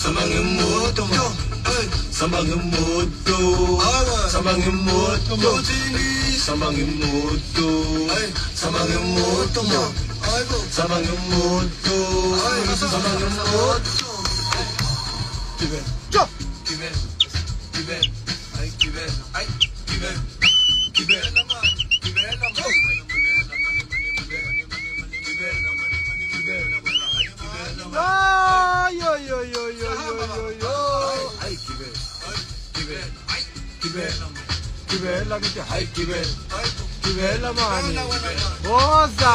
Samangemoto Samangemoto Samangemoto Samangemoto Samangemoto Samangemoto Samangemoto Give it Give it Give it Give it Give it Give it Kibela ngithi hayi gibela mani woza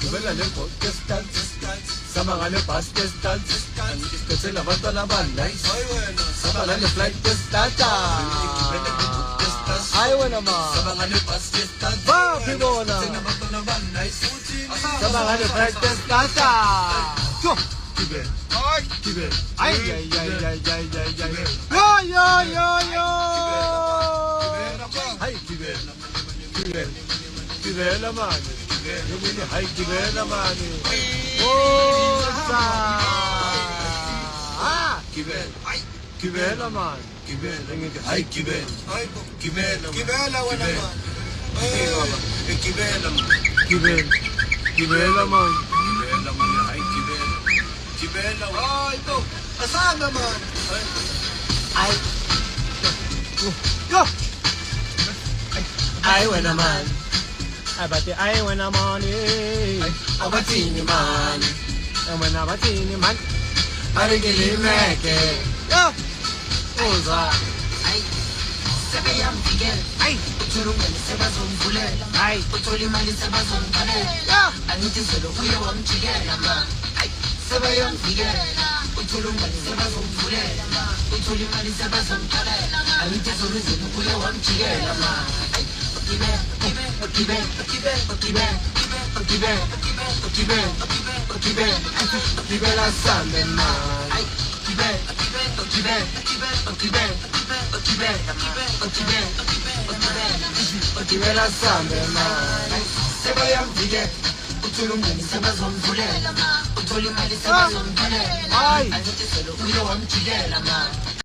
Gibela le Protestant Samanga le Protestant Angikise labantu abanice Sabala le flight test Hayi wena ma Samanga le Protestant ba phibona Samanga le flight test Go Gibela Gibela ay yo Hayi Gibela mani Hayi gibela mani woza gibela mani gibela ngithi hayi Gibela wena gibela mani hayi Gibela hayi to asanga man ay go ay wena man Abati ay wena mani abatini man wena abatini man arigili meke yo uza ay sebeyam figel ay uthulungani sebazomvulela ay uthola imali sebazomkhalela angithi solo kuye wamjikela ma ay sebeyam figel uthulungani sebazomvulela uthola imali sebazomkhalela angithi solo kuye wamjikela ma Gibela sambe man Gibela sambe man sebayam figel uthulungani sebazomvulela uthola imali sebazomkhalela angithi solo kuye wamjikela ma